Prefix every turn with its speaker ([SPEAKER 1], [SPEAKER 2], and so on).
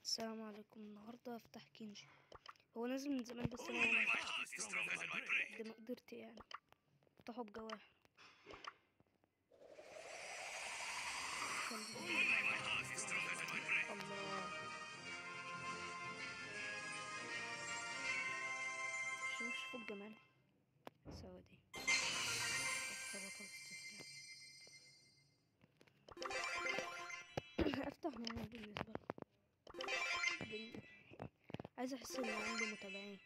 [SPEAKER 1] السلام عليكم. النهارده هفتح كنجي. هو نازل من زمان بس انا ده مقدرتي يعني افتحه بجواه. الله، شوفوا الجمال. سوادي بطل استثناء. افتح منه بالنسبه له. عايز احس ان عندي متابعين.